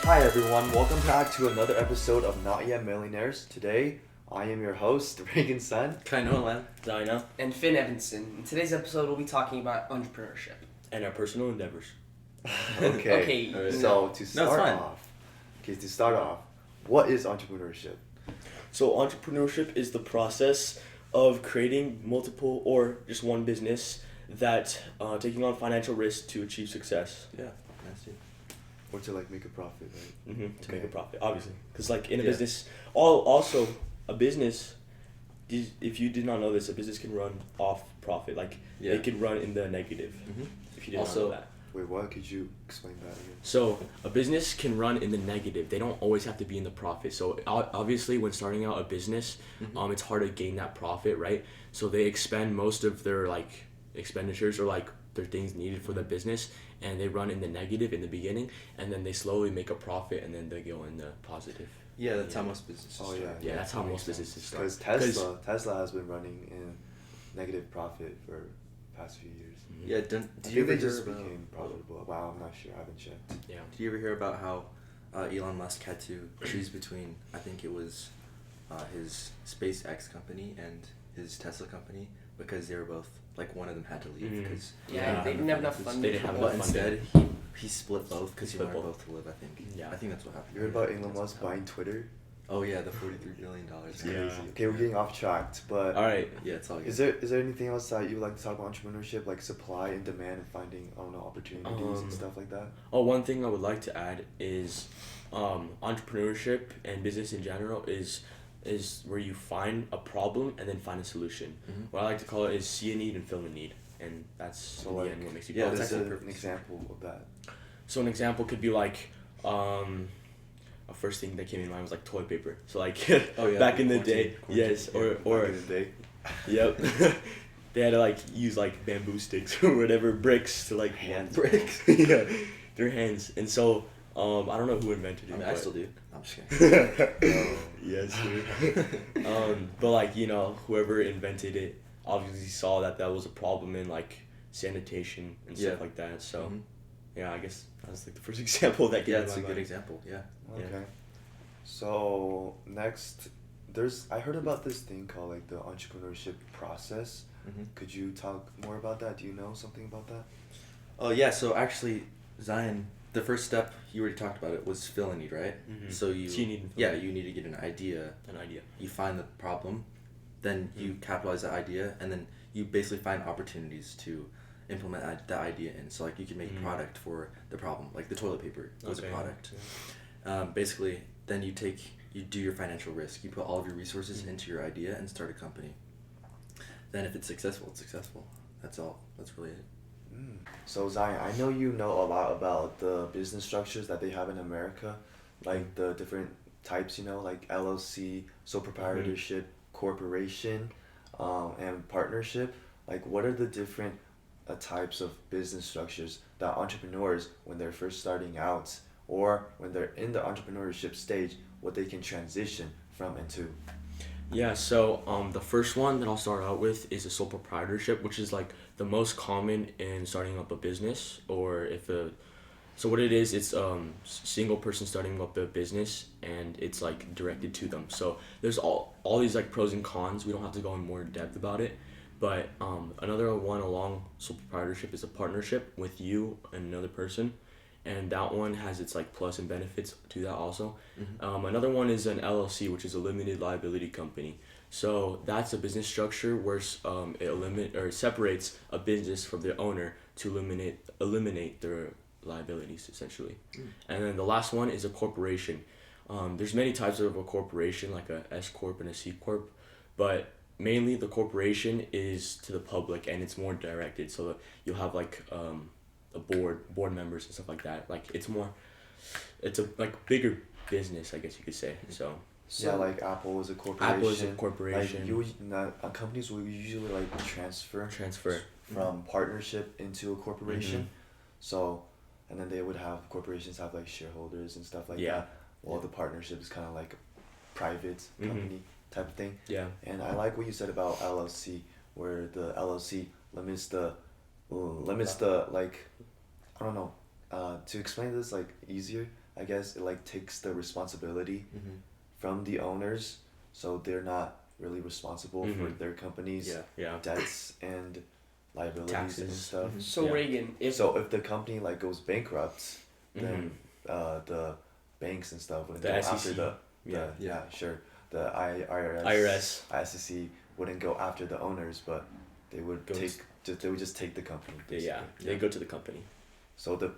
Hi everyone, welcome back to another episode of Not Yet Millionaires. Today, I am your host, Reagan Sun. Kaionas Endeavor. And Finn Evanson. In today's episode, we'll be talking about entrepreneurship. And our personal endeavors. Okay, Okay, so to it's start fine. off, what is entrepreneurship? So entrepreneurship is the process of creating multiple or just one business that taking on financial risk to achieve success. Yeah, that's it. Or to like make a profit, right? To make a profit, obviously. Because like in a Yeah. business, also a business, if you did not know this, a business can run off profit. Like it can run in the negative. If you didn't know that. Wait, what? Could you explain that again? So a business can run in the negative. They don't always have to be in the profit. So obviously, when starting out a business, it's hard to gain that profit, right? So they expend most of their like expenditures or like their things needed for the business, and they run in the negative in the beginning, and then they slowly make a profit, and then they go in the positive. Yeah, that's how most businesses Oh, start. yeah. Yeah, that's how that most makes businesses sense. start. Because Tesla has been running in negative profit for the past few years. Yeah, did I you think ever they just hear about, became profitable. Wow, I'm not sure. I haven't checked. Yeah. Did you ever hear about how Elon Musk had to choose between, I think it was his SpaceX company and his Tesla company, because they were both, like, one of them had to leave because Yeah, they didn't have enough funding. They didn't have But enough instead, funding. he split both because he Split wanted both. both to live, I think. Yeah. I think that's what happened. You heard about That's Elon what Musk happened. buying Twitter? Oh, yeah, the $43 billion. It's Yeah. crazy. Okay, we're getting off track, but All right. Yeah, it's all good. is there anything else that you would like to talk about entrepreneurship, like supply and demand and finding, I don't know, opportunities and stuff like that? Oh, one thing I would like to add is entrepreneurship and business in general is where you find a problem and then find a solution. What I like to call it is see a need and fill a need, and that's So, in the like, end what makes you yeah, What profit. is that's an perfect. example of that? So an example could be like a first thing that came in mind was like toilet paper. So like Oh, yeah, back the in the day, quarantine, yes, yeah, or Back in the day. yep. They had to like use like bamboo sticks or whatever, bricks to like Hands. Bricks. yeah, their hands. And so I don't know who invented it. I mean, I but- still do. I'm just kidding. Yes, sir. But like whoever invented it obviously saw that was a problem in like sanitation and stuff Yeah. like that. So Mhm. yeah, I guess that's like the first example that came Yeah, to it's my a good mind. example. Yeah. Okay. Yeah. So next, I heard about this thing called like the entrepreneurship process. Could you talk more about that? Do you know something about that? Oh yeah, so actually, Zion, the first step you already talked about it was fill a need, right? Mhm. So you So you need to fill yeah a need. you need to get an idea. An idea. You find the problem, then you capitalize the idea, and then you basically find opportunities to implement the idea in. So like you can make a product for the problem, like the toilet paper was Okay. a product. Basically, then you do your financial risk. You put all of your resources into your idea and start a company. Then if it's successful, it's successful. That's all. That's really it. So Zion, I know you know a lot about the business structures that they have in America, like the different types, like LLC, sole proprietorship, corporation, and partnership. Like, what are the different types of business structures that entrepreneurs, when they're first starting out, or when they're in the entrepreneurship stage, what they can transition from and to? Yeah, so the first one that I'll start out with is a sole proprietorship, which is like the most common in starting up a business, or so what it is, it's single person starting up a business, and it's like directed to them. So there's all these like pros and cons. We don't have to go in more depth about it, but another one along sole proprietorship is a partnership with you and another person. And that one has its like plus and benefits to that also. Another one is an LLC, which is a limited liability company. So that's a business structure where it separates a business from their owner to eliminate their liabilities essentially. And then the last one is a corporation. There's many types of a corporation, like a S corp and a C corp, but mainly the corporation is to the public and it's more directed. So you'll have like a board members and stuff like that. Like it's a like bigger business, I guess you could say. So Yeah, like Apple is a corporation. Apple is a corporation. Like companies will usually like transfer from partnership into a corporation. So, and then they would have corporations have like shareholders and stuff like Yeah. that. While the partnership is kind of like a private company type of thing. Yeah. And I like what you said about LLC, where the LLC limits the like, I don't know, to explain this like easier, I guess it like takes the responsibility Mm-hmm. from the owners, so they're not really responsible for Mhm. their company's Yeah. debts and liabilities and Taxes. stuff. Mhm. So Yeah. Reagan, if So if the company like goes bankrupt, Mhm. then the banks and stuff wouldn't The go after SEC. the Yeah. yeah, sure, the IRS IRS. wouldn't go after the owners, but they would Goes- they would just take the company. Yeah. Basically. They go to the company. So the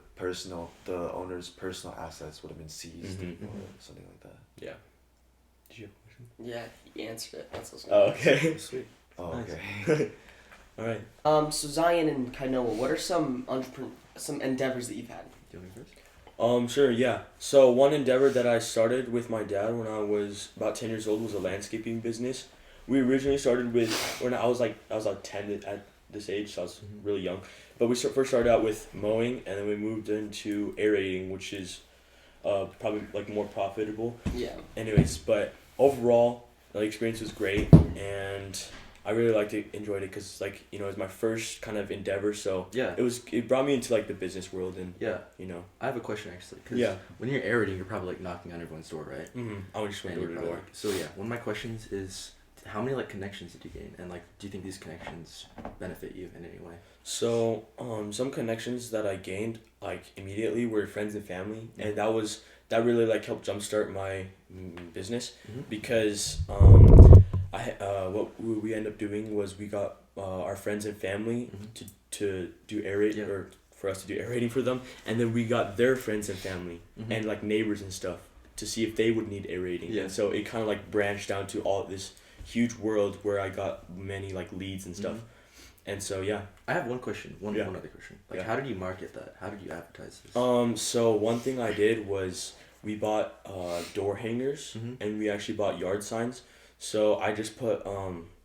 owner's personal assets would have been seized Mhm. or something like that. Yeah. Did you have a question? yeah, he answered it. That's what's Oh, okay. Sweet. Oh, Nice. okay. All right. So Zion and Kainoa, what are some some endeavors that you've had? Do you want me first? Sure, yeah. So one endeavor that I started with my dad when I was about 10 years old was a landscaping business. We originally started with when I was like 10 at this age, so I was Mhm. really young. But we first started out with mowing, and then we moved into aerating, which is probably like more profitable. Yeah. Anyways, but overall, the experience was great, and I really liked it, enjoyed it, because like it was my first kind of endeavor, so Yeah. it brought me into like the business world, and Yeah. I have a question actually. 'Cause Yeah. when you're aerating, you're probably like knocking on everyone's door, right? I would just went And door you're to probably, door. like- So yeah, one of my questions is, how many like connections did you gain, and like, do you think these connections benefit you in any way? So, some connections that I gained like immediately were friends and family, and that really like helped jumpstart my business, Mhm. because what we ended up doing was we got our friends and family Mhm. to do aerate, Yeah. or for us to do aerating for them, and then we got their friends and family Mhm. and like neighbors and stuff to see if they would need aerating. Yeah. And so it kind of like branched down to all this huge world where I got many like leads and stuff. Mhm. And so yeah. I have one question. One Yeah. other question. Like, Yeah. how did you market that? How did you advertise this? So one thing I did was we bought door hangers, Mhm. and we actually bought yard signs. So I just put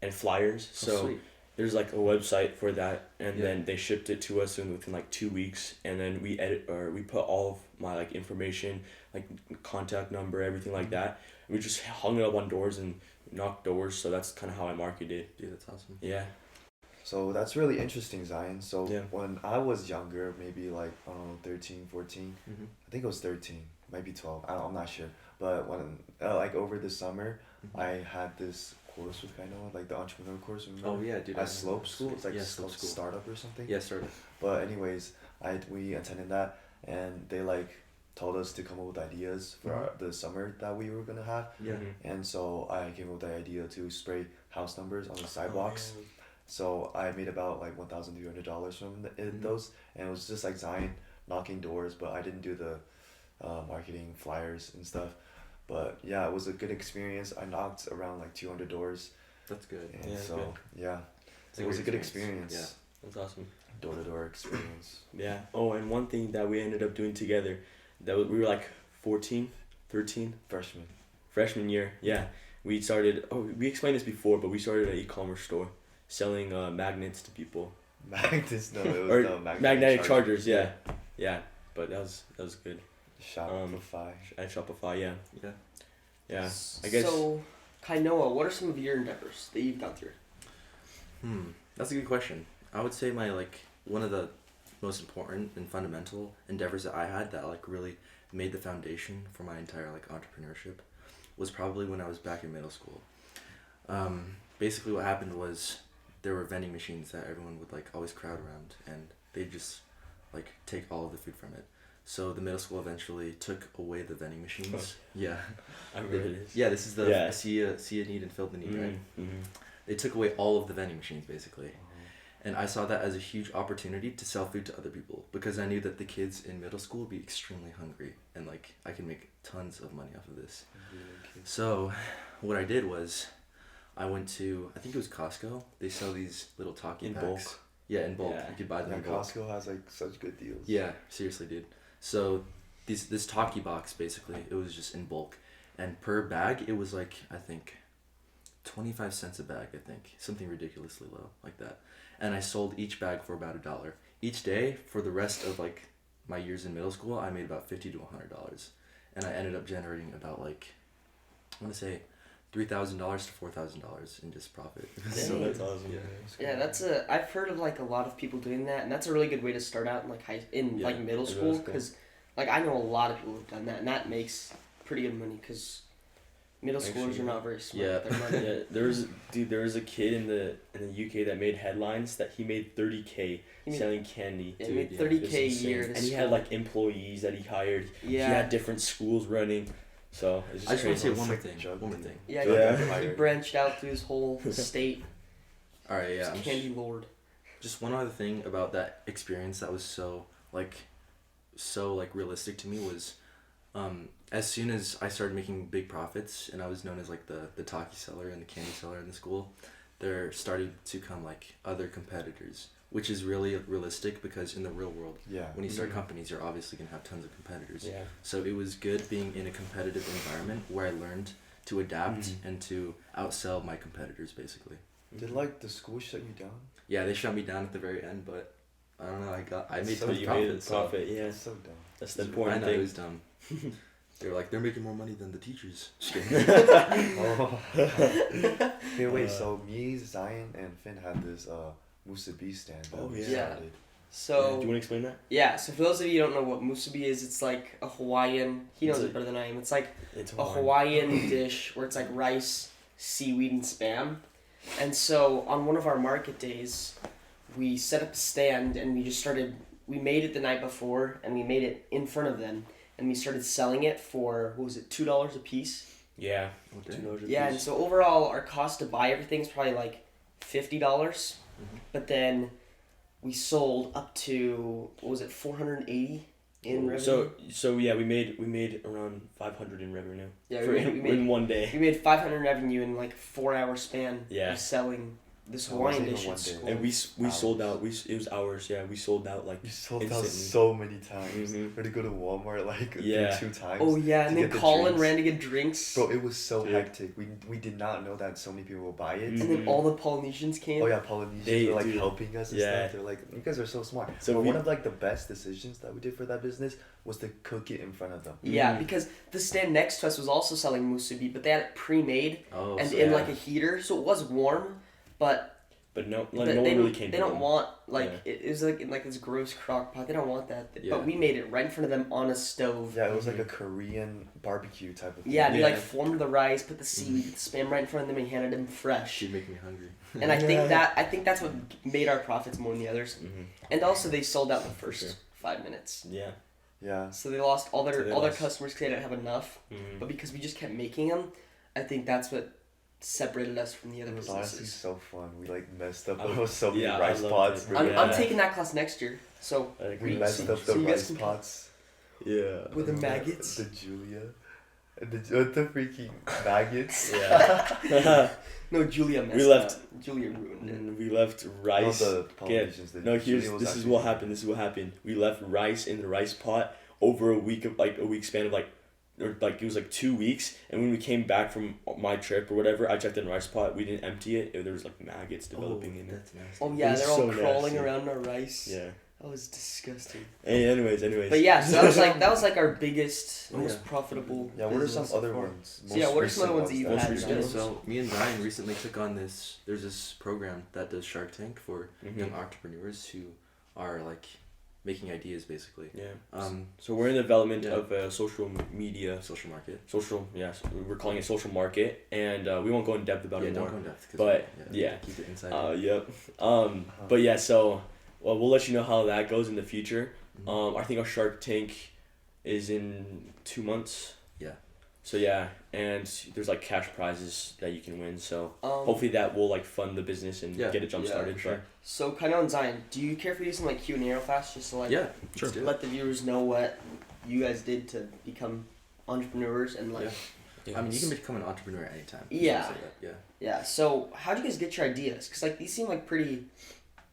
and flyers. Oh, So sweet. there's like a website for that, and Yeah. then they shipped it to us within like 2 weeks, and then we put all of my like information, like contact number, everything like Mhm. that. We just hung it up on doors and knocked doors. So that's kind of how I marketed. Dude, that's awesome. Yeah. So that's really interesting, Zion. So Yeah. when I was younger, maybe like, I don't know, 13, 14, Mm-hmm. I think it was 13, might be 12, I'm not sure. But when, like over the summer, Mm-hmm. I had this course with Kainoa, like the entrepreneur course, remember? Oh yeah, dude. I At remember Slope that. School, it's like yeah, called Slope School. Startup or something. Yeah, startup. But anyways, we attended that, and they like told us to come up with ideas for the summer that we were gonna have. Yeah. Mhm. And so I came up with the idea to spray house numbers on the sidewalks. Oh, So I made about like $1,300 from Mhm. those, and it was just like Zion knocking doors, but I didn't do the marketing flyers and stuff. But yeah, it was a good experience. I knocked around like 200 doors, That's good. and Yeah, so good. yeah, It's it was a great good experience. Yeah. That's awesome. Door to door experience. Yeah. Oh, and one thing that we ended up doing together, we were like 14, 13, freshman year. Yeah. We started. Oh, we explained this before, but we started an e-commerce store, selling magnets to people. Magnets, no, it was Or the magnetic chargers. Yeah. Yeah. But that was good. Shopify. At Shopify. Yeah. Yeah. Yeah. I guess. So, Kainoa, what are some of your endeavors that you've gone through? That's a good question. I would say my one of the most important and fundamental endeavors that I had that really made the foundation for my entire entrepreneurship was probably when I was back in middle school. Basically what happened was there were vending machines that everyone would always crowd around, and they'd just take all of the food from it. So the middle school eventually took away the vending machines. Yeah. I remember this. Yeah, this is the Yeah. see a need and fill the need, right? Mm-hmm. They took away all of the vending machines basically. And I saw that as a huge opportunity to sell food to other people, because I knew that the kids in middle school would be extremely hungry, and I can make tons of money off of this. So what I did was I went to, I think it was Costco. They sell these little talkie In packs. bulk. Yeah, in bulk. Yeah. You could buy them Yeah, in bulk. Costco has such good deals. Yeah, seriously, dude. So this talkie box, basically, it was just in bulk. And per bag, it was I think 25 cents a bag, I think. Something ridiculously low like that. And I sold each bag for about $1. Each day for the rest of my years in middle school, I made about $50 to $100. And I ended up generating about I want to say $3,000 to $4,000 in just profit. So that's awesome. Yeah, I've heard of a lot of people doing that, and that's a really good way to start out in Yeah, middle in school, middle school. because like I know a lot of people who've done that, and that makes pretty good money because middle schoolers Actually, are not very smart yeah. with their money. Yeah, there was a kid in the UK that made headlines that he made 30K He made- selling candy. Yeah, Dude, he made yeah. 30K a It was year. insane. To And he had school. like employees that he hired. Yeah. He had different schools running. So it's just I just want to say crazy. one more Sick thing. drug One more dealer. thing. Yeah, Yeah. he branched out through his whole state. All right, yeah. He's candy lord. Just one other thing about that experience that was so realistic to me was, as soon as I started making big profits and I was known as like the talkie seller and the candy seller in the school, there started to come like other competitors, which is really realistic because in the real world, Yeah. when you start Mhm. companies, you're obviously gonna have tons of competitors. Yeah. So it was good being in a competitive environment where I learned to adapt Mhm. and to outsell my competitors, basically. Did like the school shut you down? Yeah, they shut me down at the very end, but I don't know. I made So tons you of made profit. a profit, yeah. That's so dumb. That's the I important know, it thing. was dumb. They were like, they're making more money than the teachers. Just kidding. Oh. Hey, wait. Uh, So me, Zion, and Finn had this Musubi stand that Oh, we yeah. started. So Do you want to explain that? yeah, so for those of you who don't know what musubi is, it's like a Hawaiian. He knows It's it better than I am. It's like It's a Hawaiian dish where it's like rice, seaweed, and spam. And so on one of our market days, we set up a stand and we just started. We made it the night before and we made it in front of them and we started selling it for what was it, $2 a piece? Yeah. Okay. $2 a Yeah, and piece. so overall our cost to buy everything is probably like $50. Mhm. But then we sold up to what was it, 480 in revenue. So yeah, we made around 500 in revenue. Yeah, For we made in one day. we made 500 revenue in like a 4-hour span Yeah. of selling this Oh, Hawaiian it wasn't dish even at one day. school. And we sold Hours. out. It was hours. Yeah, we sold out like You sold out instantly. so many times. Mhm. We had to go to Walmart like Yeah. 2 times. Oh yeah, to and then get the Colin drinks. ran to get drinks. Bro, it was so Dude. hectic. We did not know that so many people would buy it. And then Mhm. all the Polynesians came. Oh yeah, Polynesians They- were like dude. helping us and Yeah. stuff. They're like, you guys are so smart. So but we- one of like the best decisions that we did for that business was to cook it in front of them. Yeah, Mhm. because the stand next to us was also selling musubi, but they had it pre-made Oh, and so in yeah. like a heater, so it was warm, but But no, but like no they one really don't- came. They to don't them. want like Yeah. it was like in like this gross crock pot. They don't want that. Yeah. But we made it right in front of them on a stove. Yeah, it was like a Korean barbecue type of thing. Yeah, they like Yeah. formed the rice, put the seaweed, the spam right in front of them, and handed them fresh. she'd make me hungry. And I think that's what made our profits more than the others. Mhm. And also they sold out in the first sure. 5 minutes, Yeah. Yeah. so they lost all So their they all their lost. customers because they didn't have enough. Mhm. But because we just kept making them, I think that's what separated us from the other It was honestly businesses. so fun. We like messed up I would- so many yeah, I rice loved pots. it. We're I'm gonna- taking that class next year, so I We agree. messed up so the you guys rice can- pots. Yeah. with the maggots. The Julia. And the freaking maggots. Yeah. No, Julia messed left- up. Julia ruined it. And we left rice. No, the Polynesians did. No, Julia was this is actually- what happened. This is what happened. We left rice in the rice pot over a week span of it was like 2 weeks. And when we came back from my trip or whatever, I checked in the rice pot. We didn't empty it. There was like maggots developing in it. That's nasty. Oh yeah, was they're all so crawling nasty. around our rice. Yeah. That was disgusting. Hey, anyways. But yeah, so that was like our biggest, Oh, most yeah. profitable. Yeah, what are some business so other far? ones? So yeah, what are some recent other ones that you've that had? you recent Yeah, guys- so me and Ryan recently took on this. There's this program that does Shark Tank for Mhm. young entrepreneurs who are like making ideas, basically. Yeah. So we're in the development Yeah. of social media. Social market. Yes, we're calling it social market, and we won't go in depth about Yeah, it don't more. go in depth. 'Cause But, we- yeah. keep it inside. Yep. But yeah, so we'll let you know how that goes in the future. I think our Shark Tank is in 2 months. Yeah. So yeah, and there's like cash prizes that you can win. So Um, hopefully that will like fund the business and Yeah. get it jump Yeah, started. for sure. So Kaionas and Zion, do you care if we do some like Q&A real fast, just to like Yeah, Sure. let's do it. let the viewers know what you guys did to become entrepreneurs and like Yeah. I mean, you can become an entrepreneur at any time. Yeah. Just say that, yeah. yeah. So how do you guys get your ideas? Because like these seem like pretty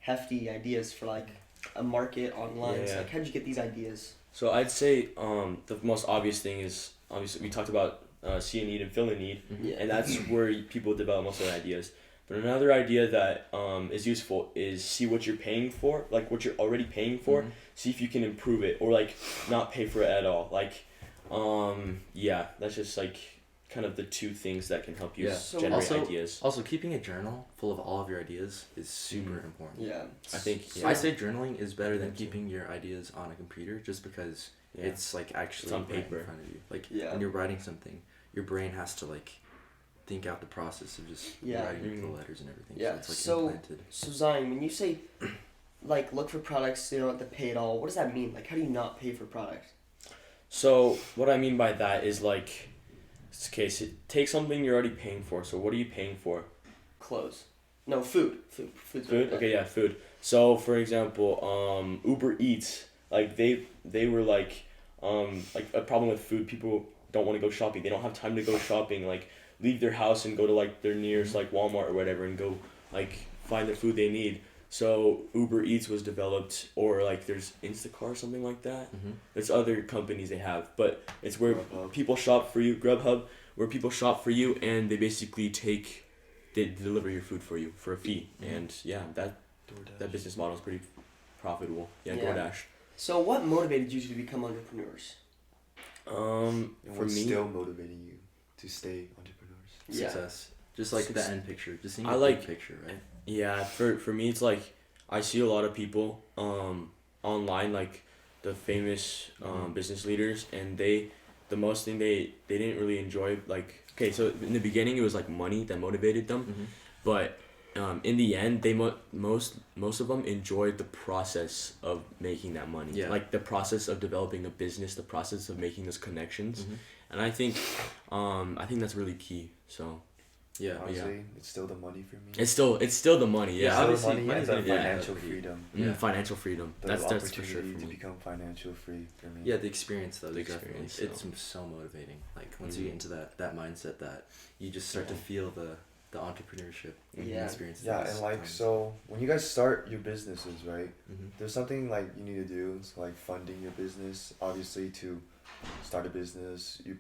hefty ideas for like a market online. So Yeah. like how'd you get these ideas? So I'd say the most obvious thing is obviously we talked about see a need and fill a need. Yeah. And that's where people develop most of their ideas. But another idea that is useful is see what you're paying for, like what you're already paying for. Mhm. See if you can improve it or like not pay for it at all. Like, yeah, that's just like kind of the two things that can help you Yeah. So generate also, ideas. Also, keeping a journal full of all of your ideas is super Mhm. important. Yeah. I think I say journaling is better than Yeah, too. keeping your ideas on a computer, just because Yeah. it's like actually It's on right paper. in front of you. Like Yeah. when you're writing something, your brain has to like think out the process of just Yeah. writing the Mhm. letters and everything. Yeah, So it's like so- implanted. So Zion, when you say like look for products so you don't have to pay at all, what does that mean? Like how do you not pay for product? So what I mean by that is like, okay, so take something you're already paying for. So what are you paying for? Clothes. No, food. Food's Food. better. Okay, yeah, food. So for example, Uber Eats, like they were like a problem with food. People don't want to go shopping. They don't have time to go shopping. Like leave their house and go to like their nearest like Walmart or whatever and go like find the food they need. So Uber Eats was developed, or like there's Instacart or something like that. Mm-hmm. There's other companies they have, but it's where Grubhub. people shop for you. Grubhub, where people shop for you, and they basically they deliver your food for you for a fee, Mhm. and yeah, that DoorDash. business model is pretty profitable. Yeah, Yeah. DoorDash. So what motivated you to become entrepreneurs? And For what's me, still motivating you to stay entrepreneurs? Yeah. Success. Just like the end picture. Just seeing I the like- big picture, right? yeah, for me, it's like I see a lot of people online, like the famous Mhm. business leaders, and the most thing they didn't really enjoy, like, okay, so in the beginning it was like money that motivated them, Mm-hmm. but in the end they most of them enjoyed the process of making that money. Yeah. Like the process of developing a business, the process of making those connections, Mm-hmm. and I think that's really key. So Yeah. Honestly, it's still the money for me. it's still the money. Yeah, Yeah. It's still obviously, the money money's and the gonna be financial for you. freedom. Yeah. Financial freedom. The That's for opportunity sure for to me. become financial free for me. Yeah, the experience though, The definitely. experience, It's so motivating. Like once you Mhm. get into that mindset that you just start to feel the entrepreneurship Yeah. experience. Yeah, and like so when you guys start your businesses, right? Mm-hmm. There's something like you need to do. It's like funding your business. Obviously, to start a business, you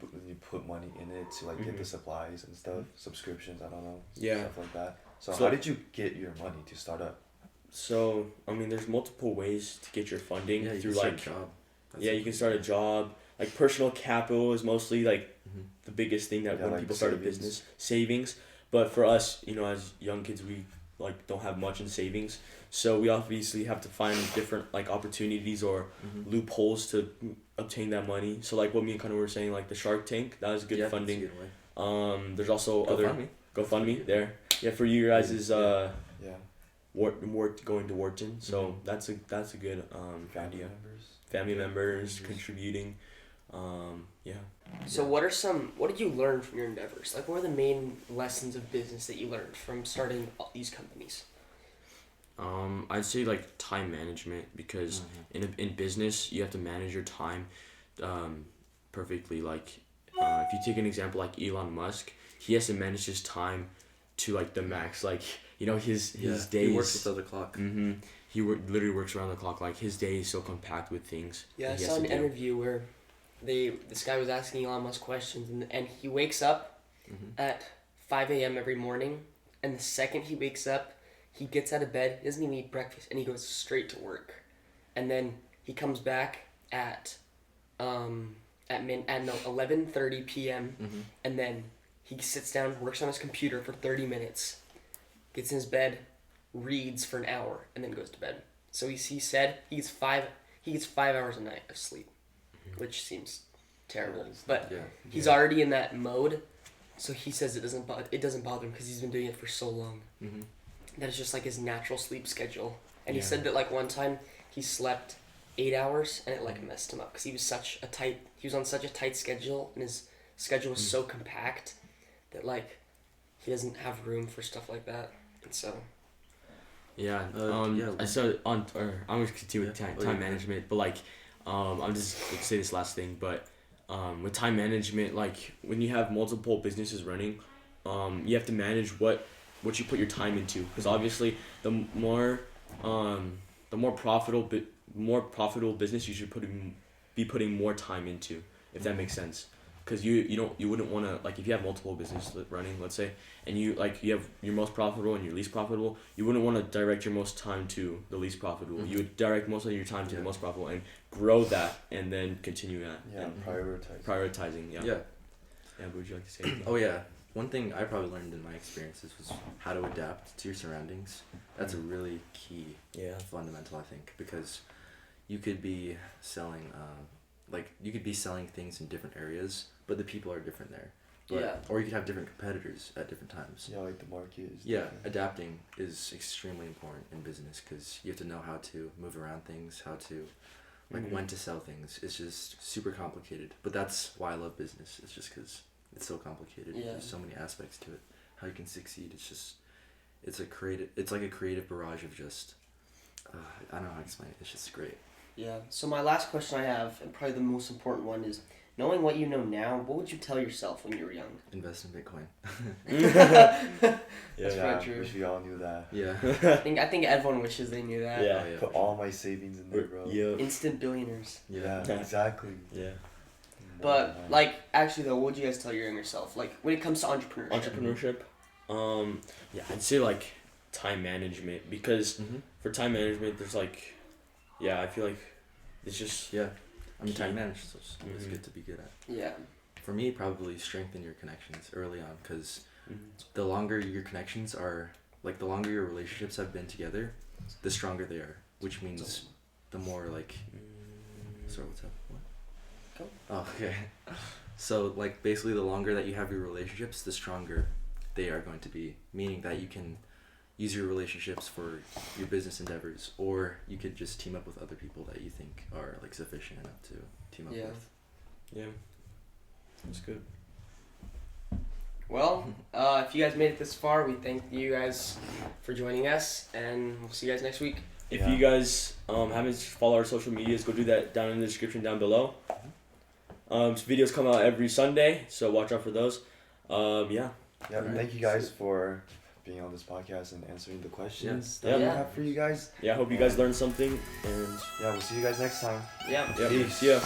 put money in it to like get the Mhm. supplies and stuff, subscriptions. I don't know. Yeah. Stuff like that. So, So- how did you get your money to start up? So I mean, there's multiple ways to get your funding Yeah, you through can start like a job. That's yeah, you can start a job. Like personal capital is mostly like Mm-hmm. the biggest thing that Yeah, when like people start a savings. business, savings. But for us, as young kids, we like don't have much in savings, so we obviously have to find different like opportunities or Mm-hmm. loopholes to obtain that money. So like what me and Connor were saying, like the Shark Tank, that was good Yeah, funding. that's a good way. There's also other GoFundMe. GoFundMe there. Yeah, for you guys is Yeah. going to Wharton. So Mhm. that's a good Family idea. members. Family members Members. contributing. Yeah. So what did you learn from your endeavors? Like what are the main lessons of business that you learned from starting all these companies? I'd say like time management, because Mhm. in business you have to manage your time perfectly. Like if you take an example like Elon Musk, he has to manage his time to like the max. Like his Yeah, days. he works without the clock. Mm-hmm. He literally works around the clock. Like his day is so compact with things. Yeah, I that he has saw to an do. interview where this guy was asking Elon Musk questions and he wakes up Mm-hmm. at 5 a.m. every morning, and the second he wakes up, he gets out of bed, he doesn't even eat breakfast, and he goes straight to work. And then he comes back at 11:30 p.m. Mm-hmm. and then he sits down, works on his computer for 30 minutes, gets in his bed, reads for an hour, and then goes to bed. So he said he gets 5 hours a night of sleep, which seems terrible. But Yeah. he's already in that mode, so he says it doesn't bother him because he's been doing it for so long Mm-hmm. that it's just like his natural sleep schedule. And he Yeah. said that like one time he slept 8 hours and it like messed him up because he was on such a tight schedule, and his schedule was so compact that like he doesn't have room for stuff like that. And so Yeah. Yeah. I said I'm gonna continue with Yeah. time Oh, yeah. management, but like, I'm just gonna say this last thing, but with time management, like when you have multiple businesses running, you have to manage what you put your time into, because obviously the more profitable business you should be putting more time into, if that makes sense. Because you wouldn't want to, like, if you have multiple businesses running, let's say, and you have your most profitable and your least profitable, you wouldn't want to direct your most time to the least profitable. Mhm. You would direct most of your time to the Yeah. most profitable and grow that, and then continue that. Yeah, and prioritize. prioritizing. Yeah. Yeah. Yeah, but would you like to say anything? Oh yeah, one thing I probably learned in my experiences was how to adapt to your surroundings. That's a really key Yeah. fundamental, I think, because you could be selling, you could be selling things in different areas, but the people are different there. But, Yeah. Or you could have different competitors at different times. Yeah, like the market is. Yeah, different. adapting is extremely important in business because you have to know how to move around things, how to, when to sell things. It's just super complicated. But that's why I love business. It's just because it's so complicated. Yeah. There's so many aspects to it. How you can succeed. It's just, it's like a creative barrage of just, I don't know how to explain it. It's just great. Yeah. So my last question I have, and probably the most important one, is knowing what you know now, what would you tell yourself when you were young? Invest in Bitcoin. That's Yeah, pretty true. wish we all knew that. Yeah. I think everyone wishes they knew that. Yeah. Oh, yeah. Put all my savings in there, bro. Yeah. Instant billionaires. Yeah, exactly. Yeah. But actually though, what would you guys tell your younger self? Like when it comes to entrepreneurship. Yeah, I'd say like time management because for time management, there's like, yeah, I feel like it's just Yeah. I mean, key. time management is always good to be good at. Yeah. For me, probably strengthen your connections early on because the longer your connections are, like the longer your relationships have been together, the stronger they are. Which means the more like, sorry, what's up? What? Go. Oh, okay. So like basically, the longer that you have your relationships, the stronger they are going to be. Meaning that you can use your relationships for your business endeavors, or you could just team up with other people that you think are like sufficient enough to team up with. Yeah. That's good. Well, if you guys made it this far, we thank you guys for joining us, and we'll see you guys next week. If Yeah. you guys haven't followed our social medias, go do that down in the description down below. Videos come out every Sunday, so watch out for those. Yeah. Yeah, Alright. thank you guys for being on this podcast and answering the questions Yeah. that we Yeah. have for you guys. Yeah, I hope you guys learned something, and Yeah, we'll see you guys next time. Yeah. yeah, Peace. see ya.